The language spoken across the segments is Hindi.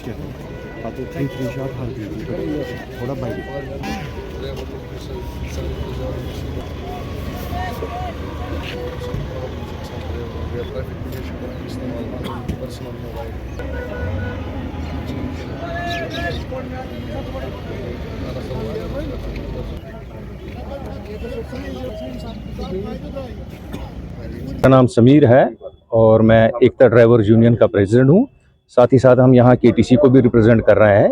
Atau 3 shot harus थोड़ा बाइक मेरा नाम समीर है और मैं एकता ड्राइवर यूनियन का प्रेसिडेंट हूँ। साथ ही साथ हम यहाँ केटीसी को भी रिप्रेजेंट कर रहे हैं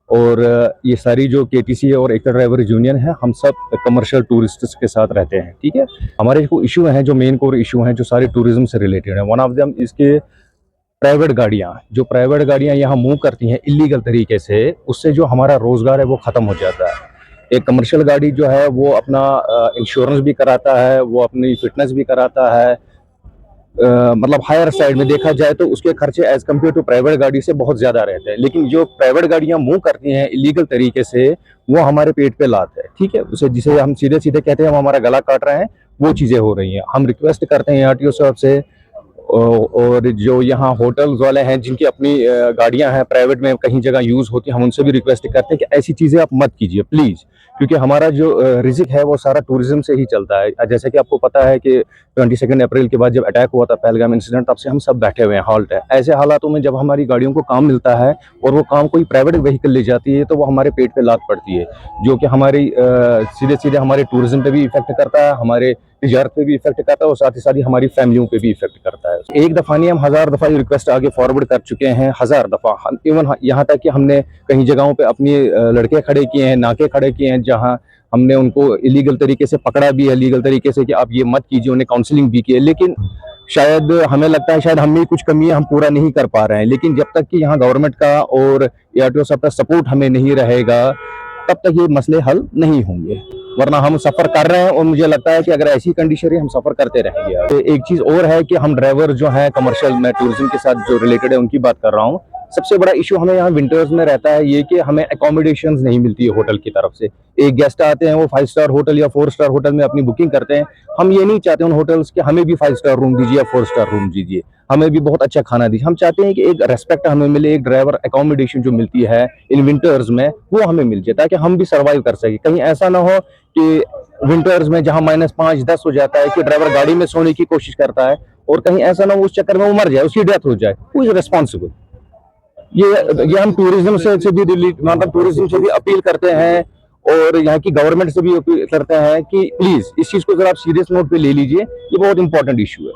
और ये सारी जो केटीसी और एकता ड्राइवर यूनियन है, हम सब कमर्शियल टूरिस्ट्स के साथ रहते हैं। ठीक है, हमारे जो इशू हैं, जो मेन कोर इशू हैं, जो सारे टूरिज्म से रिलेटेड है, वन ऑफ देम इसके प्राइवेट गाड़ियाँ यहाँ मूव करती हैं इलीगल तरीके से, उससे जो हमारा रोजगार है वो खत्म हो जाता है। एक कमर्शियल गाड़ी जो है वो अपना इंश्योरेंस भी कराता है, वो अपनी फिटनेस भी कराता है, मतलब हायर साइड में देखा जाए तो उसके खर्चे एज कम्पेयर टू प्राइवेट गाड़ी से बहुत ज्यादा रहते हैं। लेकिन जो प्राइवेट गाड़ियां मूव करती हैं इलीगल तरीके से, वो हमारे पेट पे लात है। ठीक है, उसे जिसे हम सीधे सीधे कहते हैं हम हमारा गला काट रहे हैं, वो चीजें हो रही हैं। हम रिक्वेस्ट करते हैं आरटीओ साहब से और जो यहाँ होटल्स वाले हैं जिनकी अपनी गाड़ियां हैं प्राइवेट में कहीं जगह यूज होती है, हम उनसे भी रिक्वेस्ट करते हैं कि ऐसी चीजें आप मत कीजिए प्लीज, क्योंकि हमारा जो रिजिक है वो सारा टूरिज्म से ही चलता है। जैसे कि आपको पता है कि 22 अप्रैल के बाद जब अटैक हुआ था पहलगाम इंसिडेंट, तब से हम सब बैठे हुए हैं, हॉल्ट है। ऐसे हालातों में जब हमारी गाड़ियों को काम मिलता है और वो काम कोई प्राइवेट व्हीकल ले जाती है, तो वो हमारे पेट पे लात पड़ती है, जो कि हमारी सीधे सीधे हमारे टूरिज्म पे भी इफेक्ट करता है, हमारे तिजारत पे भी इफेक्ट करता है और साथ ही साथ हमारी फैमिलियों पे भी इफेक्ट करता है। एक दफा नहीं, हम 1000 दफा ये रिक्वेस्ट आगे फॉरवर्ड कर चुके हैं, 1000 दफा। इवन यहाँ तक कि हमने कई जगहों पे अपने लड़के खड़े किए हैं, नाके खड़े किए हैं, जहाँ हमने उनको इलीगल तरीके से पकड़ा भी है, लीगल तरीके से कि आप ये मत कीजिए, उन्हें काउंसलिंग भी की है। लेकिन शायद हमें लगता है शायद हम में कुछ कमी है, हम पूरा नहीं कर पा रहे हैं। लेकिन जब तक कि यहाँ गवर्नमेंट का और आरटीओ साहब का सपोर्ट हमें नहीं रहेगा, तब तक ये मसले हल नहीं होंगे, वरना हम सफर कर रहे हैं और मुझे लगता है कि अगर ऐसी कंडीशन है हम सफर करते रहेंगे। तो एक चीज और है कि हम ड्राइवर जो हैं कमर्शियल में टूरिज्म के साथ जो रिलेटेड है उनकी बात कर रहा हूँ। सबसे बड़ा इशू हमें यहाँ विंटर्स में रहता है ये कि हमें अकोमोडेशंस नहीं मिलती है होटल की तरफ से। एक गेस्ट आते हैं, वो 5 स्टार होटल या 4 स्टार होटल में अपनी बुकिंग करते हैं। हम ये नहीं चाहते उन होटल्स के हमें भी 5 स्टार रूम दीजिए या 4 स्टार रूम दीजिए, हमें भी बहुत अच्छा खाना दीजिए। हम चाहते हैं कि एक रेस्पेक्ट हमें मिले, एक ड्राइवर अकोमोडेशन जो मिलती है इन विंटर्स में वो हमें मिल जाए, ताकि हम भी सर्वाइव कर सके। कहीं ऐसा ना हो कि विंटर्स में जहां -5, 10 हो जाता है कि ड्राइवर गाड़ी में सोने की कोशिश करता है और कहीं ऐसा ना हो उस चक्कर में वो मर जाए, उसकी डेथ हो जाए, हु इज रिस्पॉन्सिबल। ये हम टूरिज्म से भी मतलब टूरिज्म से भी अपील करते हैं और यहाँ की गवर्नमेंट से भी अपील करते हैं कि प्लीज इस चीज को जरा आप सीरियस नोट पे ले लीजिए, ये बहुत इंपॉर्टेंट इशू है।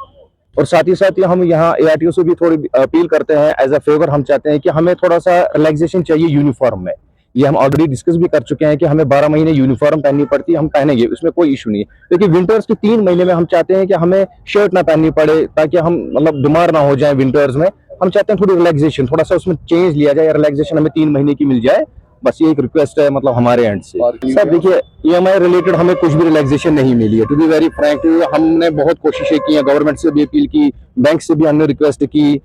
और साथ ही साथ हम यहाँ एआरटीओ से भी थोड़ी अपील करते हैं, एज अ फेवर हम चाहते हैं कि हमें थोड़ा सा रिलैक्सेशन चाहिए यूनिफॉर्म में। ये हम ऑलरेडी डिस्कस भी कर चुके हैं कि हमें 12 महीने यूनिफॉर्म पहननी पड़ती है, हम पहनेंगे, उसमें कोई इशू नहीं है। लेकिन विंटर्स के 3 महीने में हम चाहते हैं कि हमें शर्ट ना पहननी पड़े, ताकि हम मतलब बीमार ना हो जाए विंटर्स में। हम चाहते हैं थोड़ी रिलैक्सेशन, थोड़ा सा उसमें चेंज लिया जाए, रिलैक्सेशन हमें 3 महीने की मिल जाए, बस ये एक रिक्वेस्ट है मतलब हमारे एंड से। सर देखिए, ईएमआई रिलेटेड हमें कुछ भी रिलैक्सेशन नहीं मिली है, टू बी वेरी फ्रैंक। हमने बहुत कोशिशें की हैं, गवर्नमेंट से भी अपील की, बैंक से भी हमने रिक्वेस्ट की,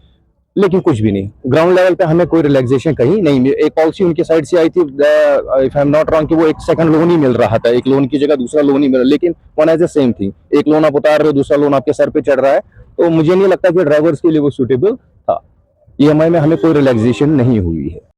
लेकिन कुछ भी नहीं। ग्राउंड लेवल पे हमें कोई रिलैक्सेशन कहीं नहीं मिली। एक पॉलिसी उनकी साइड से आई थी, if I am not wrong, कि वो एक सेकंड लोन ही मिल रहा था, एक लोन की जगह दूसरा लोन ही मिल रहा, लेकिन one as the same thing, एक लोन आप उतार रहे हो, दूसरा लोन आपके सर पे चढ़ रहा है। तो मुझे नहीं लगता कि ड्राइवर्स के लिए वो सुटेबल था। ईएमआई में हमें कोई रिलैक्सेशन नहीं हुई है।